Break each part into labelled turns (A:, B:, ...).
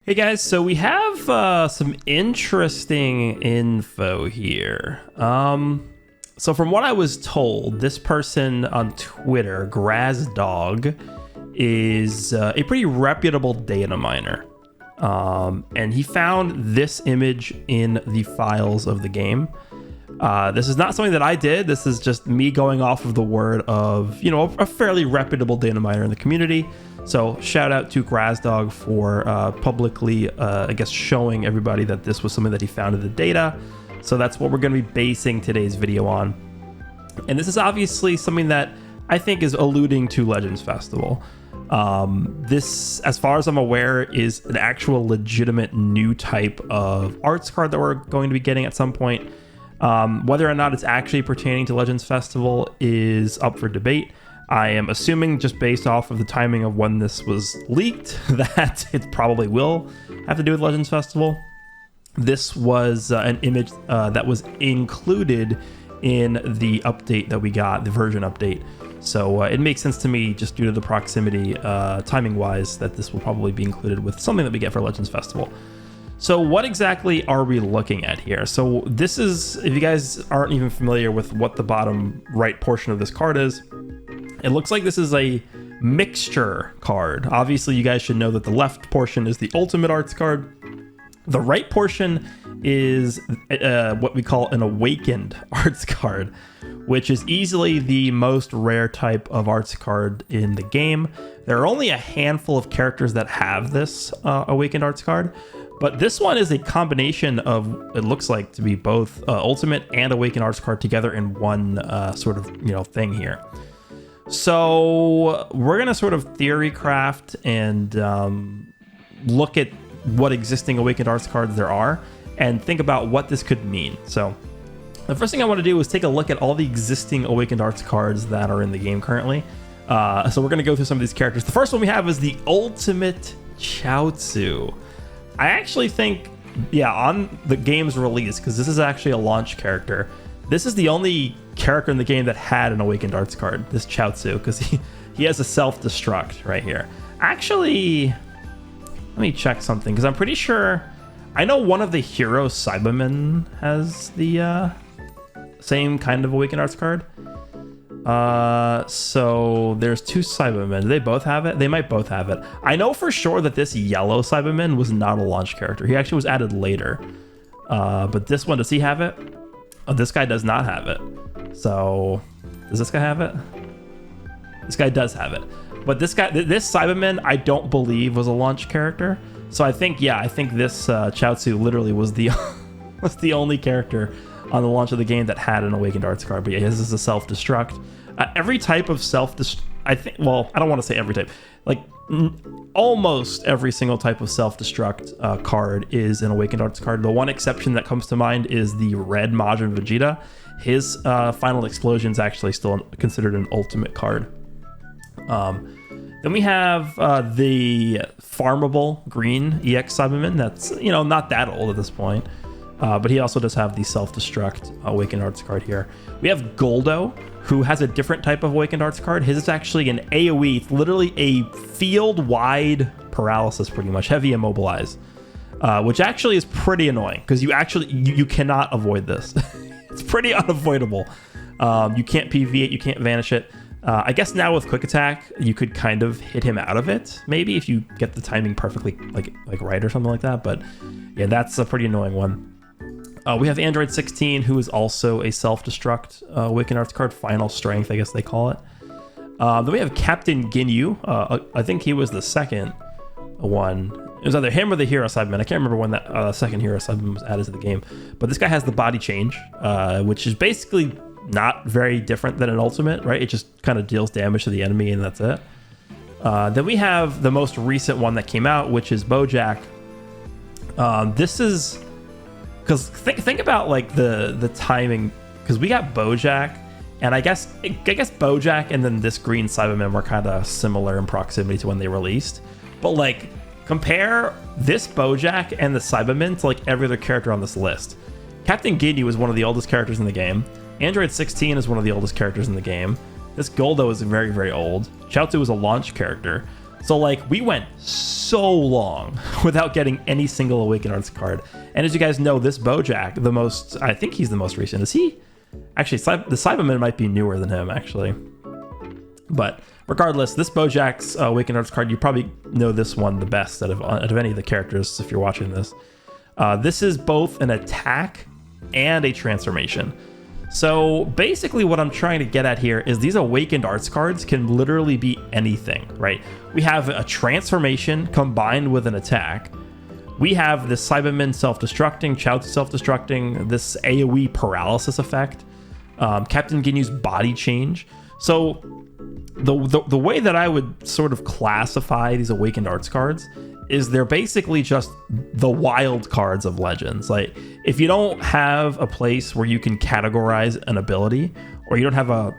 A: Hey guys, so we have some interesting info here. So from what I was told, this person on Twitter, Grazdog, is a pretty reputable data miner. And he found this image in the files of the game. This is not something that I did. This is just me going off of the word of, a fairly reputable data miner in the community. So shout out to Grazdog for publicly, showing everybody that this was something that he found in the data. So that's what we're going to be basing today's video on. And this is obviously something that I think is alluding to Legends Festival. This, as far as I'm aware, is an actual legitimate new type of arts card that we're going to be getting at some point. Whether or not it's actually pertaining to Legends Festival is up for debate. I am assuming, just based off of the timing of when this was leaked, that it probably will have to do with Legends Festival. This was an image that was included in the update that we got, the version update. So it makes sense to me, just due to the proximity, timing-wise, that this will probably be included with something that we get for Legends Festival. So what exactly are we looking at here? So this is, if you guys aren't even familiar with what the bottom right portion of this card is, it looks like this is a mixture card. Obviously, you guys should know that the left portion is the ultimate arts card. The right portion is what we call an awakened arts card, which is easily the most rare type of arts card in the game. There are only a handful of characters that have this awakened arts card, but this one is a combination of, it looks like to be both ultimate and awakened arts card together in one sort of thing here. So we're gonna sort of theory craft and look at what existing awakened arts cards there are and think about what this could mean. So the first thing I want to do is take a look at all the existing awakened arts cards that are in the game currently. So we're going to go through some of these characters. The first one we have is the ultimate Chaozu. I actually think, on the game's release, because this is actually a launch character, this is the only character in the game that had an awakened arts card, this Chaozu, because he has a self-destruct right here. Actually, let me check something, because I'm pretty sure, I know one of the hero Cybermen has the same kind of awakened arts card. So there's two Cybermen. Do they both have it? They might both have it. I know for sure that this yellow Cyberman was not a launch character. He actually was added later. But this one, does he have it? Oh, this guy does not have it. So does this guy have it? This guy does have it. But this Cyberman, I don't believe was a launch character. So I think this Chaozu literally was the was the only character on the launch of the game that had an awakened arts card. But this is a self-destruct. Every type of self-destruct, I think, well, I don't want to say every type. Like almost every single type of self-destruct card is an awakened arts card. The one exception that comes to mind is the red Majin Vegeta. His final explosion is actually still considered an ultimate card. Then we have the farmable green EX Cyberman. That's, not that old at this point. But he also does have the self-destruct awakened arts card here. We have Goldo, who has a different type of awakened arts card. His is actually an AoE. It's literally a field-wide paralysis, pretty much, heavy immobilize, which actually is pretty annoying because you cannot avoid this. It's pretty unavoidable. You can't PV it, you can't vanish it. I guess now with quick attack, you could kind of hit him out of it, maybe if you get the timing perfectly like right or something like that. But yeah, that's a pretty annoying one. We have Android 16, who is also a self-destruct awakened arts card, final strength, I guess they call it. Then we have Captain Ginyu. I think he was the second one. It was either him or the Hero Cyberman. I can't remember when that second Hero Cyberman was added to the game. But this guy has the body change, which is basically not very different than an ultimate, right? It just kind of deals damage to the enemy and that's it. Then we have the most recent one that came out, which is Bojack. This is, because think about like the timing, because we got Bojack, and I guess Bojack and then this green Cyberman were kind of similar in proximity to when they released. But like, compare this Bojack and the Cyberman to like every other character on this list. Captain Ginyu is one of the oldest characters in the game. Android 16 is one of the oldest characters in the game. This Goldo is very, very old. Chaozu is a launch character. So like we went so long without getting any single Awakened Arts card. And as you guys know, this Bojack, I think he's the most recent. Is he? Actually, the Cyberman might be newer than him, actually. But regardless, this Bojack's Awakened Arts card, you probably know this one the best out of any of the characters if you're watching this. This is both an attack and a transformation. So basically what I'm trying to get at here is these Awakened Arts cards can literally be anything, right? We have a transformation combined with an attack. We have this Cyberman self-destructing, Chaozu self-destructing, this AoE paralysis effect, Captain Ginyu's body change. So the way that I would sort of classify these Awakened Arts cards is they're basically just the wild cards of Legends. Like, if you don't have a place where you can categorize an ability, or you don't have a,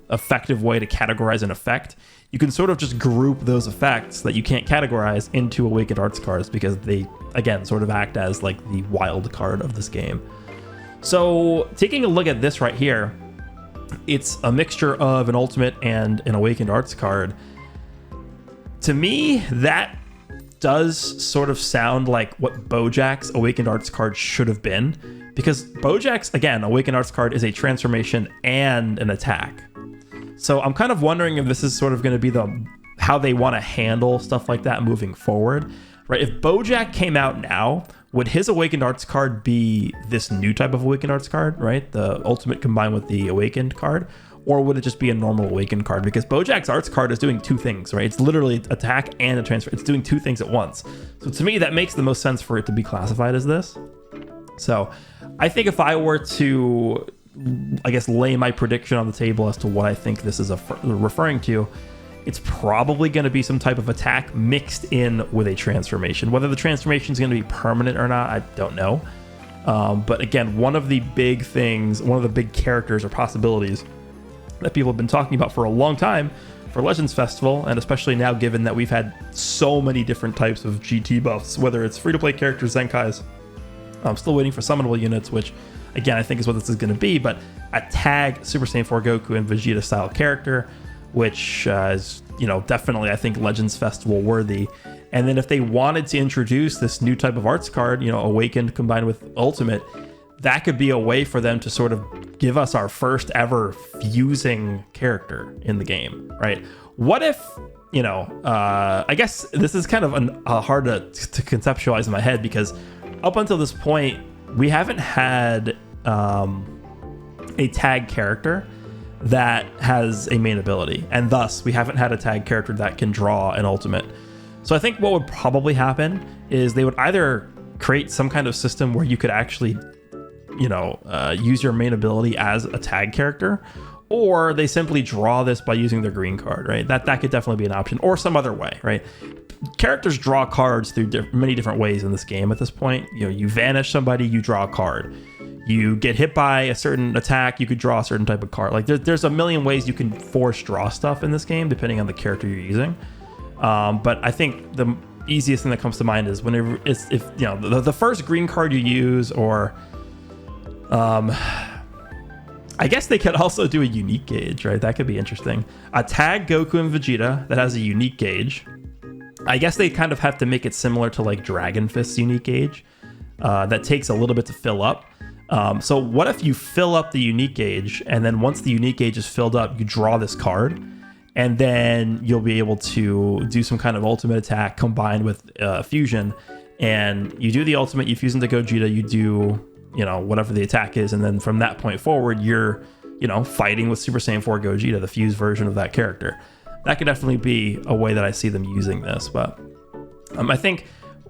A: effective way to categorize an effect, you can sort of just group those effects that you can't categorize into Awakened Arts cards because they, again, sort of act as like the wild card of this game. So taking a look at this right here, it's a mixture of an ultimate and an Awakened Arts card. To me, that does sort of sound like what Bojack's Awakened Arts card should have been, because Bojack's, again, Awakened Arts card is a transformation and an attack. So I'm kind of wondering if this is sort of going to be how they want to handle stuff like that moving forward, right? If Bojack came out now, would his Awakened Arts card be this new type of Awakened Arts card, right? The ultimate combined with the Awakened card? Or would it just be a normal Awakened card? Because Bojack's Arts card is doing two things, right? It's literally attack and a transfer. It's doing two things at once. So to me, that makes the most sense for it to be classified as this. So I think if I were to, I guess, lay my prediction on the table as to what I think this is referring to, it's probably going to be some type of attack mixed in with a transformation. Whether the transformation is going to be permanent or not, I don't know. But again, one of the big characters or possibilities that people have been talking about for a long time for Legends Festival, and especially now given that we've had so many different types of GT buffs, whether it's free-to-play characters, Zenkais. I'm still waiting for summonable units, which again I think is what this is going to be, but a tag Super Saiyan 4 Goku and Vegeta style character, which is definitely I think Legends Festival worthy. And then if they wanted to introduce this new type of arts card, Awakened combined with Ultimate, that could be a way for them to sort of give us our first ever fusing character in the game, right? What if, I guess this is kind of hard to conceptualize in my head, because up until this point, we haven't had a tag character that has a main ability, and thus we haven't had a tag character that can draw an ultimate. So I think what would probably happen is they would either create some kind of system where you could actually use your main ability as a tag character, or they simply draw this by using their green card, right? That could definitely be an option, or some other way, right? Characters draw cards through many different ways in this game at this point. You vanish somebody, you draw a card. You get hit by a certain attack, you could draw a certain type of card. Like there's a million ways you can force draw stuff in this game depending on the character you're using. But I think the easiest thing that comes to mind is whenever if the first green card you use, or I guess they could also do a unique gauge, right? That could be interesting. A tag Goku and Vegeta that has a unique gauge. I guess they kind of have to make it similar to like Dragon Fist's unique gauge. That takes a little bit to fill up. So what if you fill up the unique gauge, and then once the unique gauge is filled up, you draw this card, and then you'll be able to do some kind of ultimate attack combined with fusion, and you do the ultimate, you fuse into Gogeta, you do whatever the attack is, and then from that point forward, you're fighting with Super Saiyan 4 Gogeta, the fused version of that character. That could definitely be a way that I see them using this, but I think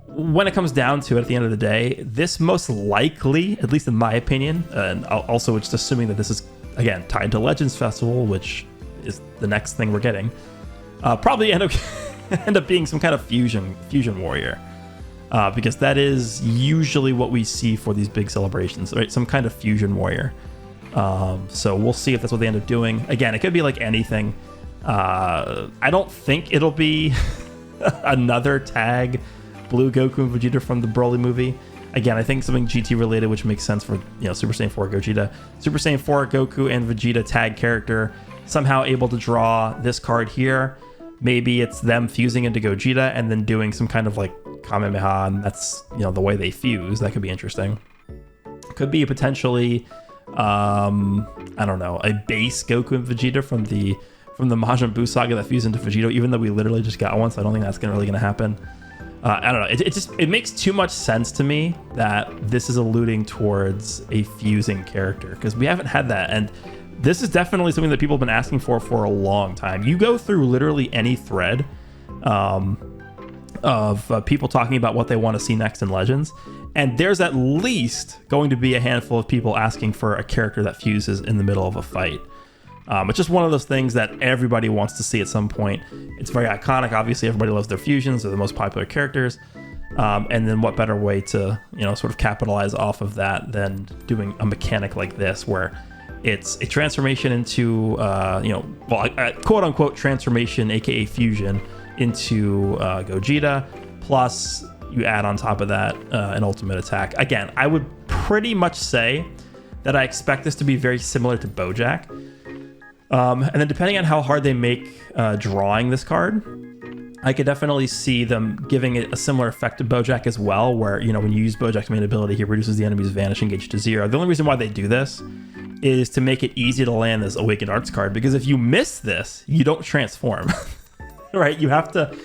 A: when it comes down to it, at the end of the day, this most likely, at least in my opinion, and also just assuming that this is, again, tied to Legends Festival, which is the next thing we're getting, probably end up being some kind of fusion warrior, because that is usually what we see for these big celebrations, right? Some kind of fusion warrior. So we'll see if that's what they end up doing. Again, it could be like anything. I don't think it'll be another tag Blue Goku and Vegeta from the Broly movie. Again, I think something GT related, which makes sense for Super Saiyan 4 Gogeta. Super Saiyan 4 Goku and Vegeta tag character, somehow able to draw this card here. Maybe it's them fusing into Gogeta and then doing some kind of like Kamehameha, and that's, you know, the way they fuse. That could be interesting. Could be potentially, I don't know, a base Goku and Vegeta from the Majin Buu saga that fused into Vegito, even though we literally just got one, so I don't think that's really gonna happen. I don't know. It makes too much sense to me that this is alluding towards a fusing character, because we haven't had that, and this is definitely something that people have been asking for a long time. You go through literally any thread of people talking about what they want to see next in Legends, and there's at least going to be a handful of people asking for a character that fuses in the middle of a fight. It's just one of those things that everybody wants to see at some point. It's very iconic. Obviously, everybody loves their fusions. They're the most popular characters. And then what better way to, you know, sort of capitalize off of that than doing a mechanic like this, where it's a transformation into, you know, well, quote unquote transformation, aka fusion, into Gogeta, plus you add on top of that an ultimate attack. Again, I would pretty much say that I expect this to be very similar to Bojack. And then depending on how hard they make drawing this card, I could definitely see them giving it a similar effect to Bojack as well, where, you know, when you use Bojack's main ability, he reduces the enemy's vanishing gauge to 0. The only reason why they do this is to make it easy to land this Awakened Arts card, because if you miss this, you don't transform. Right? You have to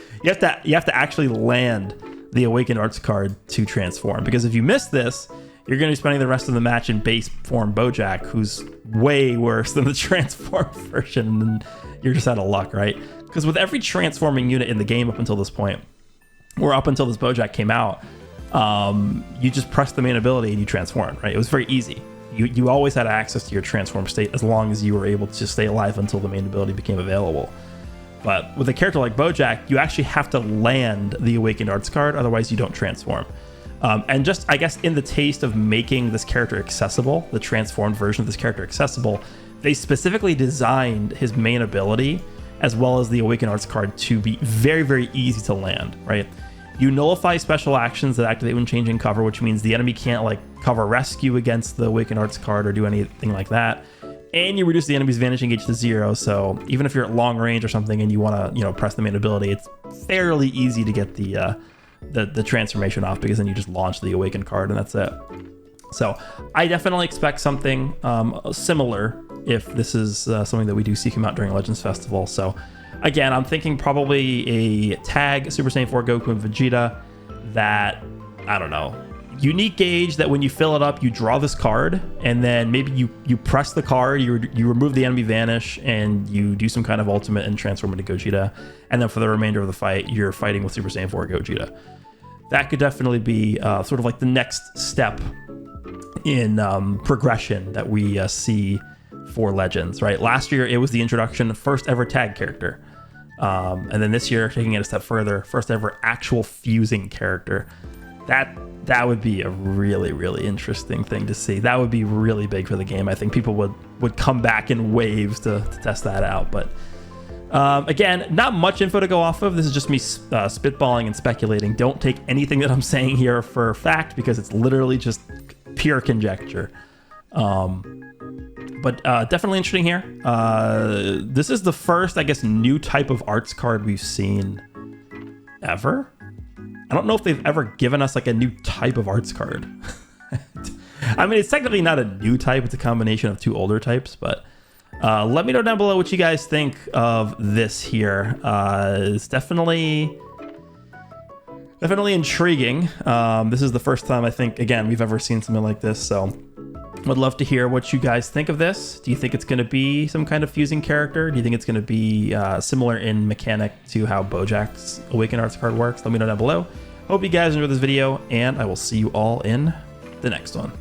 A: actually land the Awakened Arts card to transform, because if you miss this, you're going to be spending the rest of the match in base form Bojack, who's way worse than the transform version, and you're just out of luck, right? Because with every transforming unit in the game up until this point, or up until this Bojack came out, you just press the main ability and you transform, right? It was very easy. You always had access to your transform state as long as you were able to stay alive until the main ability became available. But with a character like Bojack, you actually have to land the Awakened Arts card, otherwise you don't transform. And just, I guess, in the taste of making this character accessible, the transformed version of this character accessible, they specifically designed his main ability as well as the Awakened Arts card to be very, very easy to land, right? You nullify special actions that activate when changing cover, which means the enemy can't like cover rescue against the Awakened Arts card or do anything like that. And you reduce the enemy's vanishing gauge to 0, so even if you're at long range or something and you want to, you know, press the main ability, it's fairly easy to get the transformation off, because then you just launch the Awakened card and that's it. So I definitely expect something similar if this is something that we do see come out during Legends Festival. So again, I'm thinking probably a tag Super Saiyan 4 Goku and Vegeta that, I don't know, unique gauge that when you fill it up, you draw this card, and then maybe you press the card, you remove the enemy vanish, and you do some kind of ultimate and transform into Gogeta. And then for the remainder of the fight, you're fighting with Super Saiyan 4 Gogeta. That could definitely be sort of like the next step in progression that we see for Legends, right? Last year, it was the introduction, first ever tag character. And then this year, taking it a step further, first ever actual fusing character. That would be a really, really interesting thing to see. That would be really big for the game. I think people would come back in waves to test that out. But again, not much info to go off of. This is just me spitballing and speculating. Don't take anything that I'm saying here for fact, because it's literally just pure conjecture. But definitely interesting here. This is the first, I guess, new type of arts card we've seen ever. I don't know if they've ever given us like a new type of arts card. I mean, it's technically not a new type. It's a combination of two older types, but let me know down below what you guys think of this here. It's definitely intriguing. This is the first time I think, again, we've ever seen something like this. So would love to hear what you guys think of this. Do you think it's going to be some kind of fusing character? Do you think it's going to be similar in mechanic to how Bojack's Awakened Arts card works? Let me know down below. Hope you guys enjoyed this video, and I will see you all in the next one.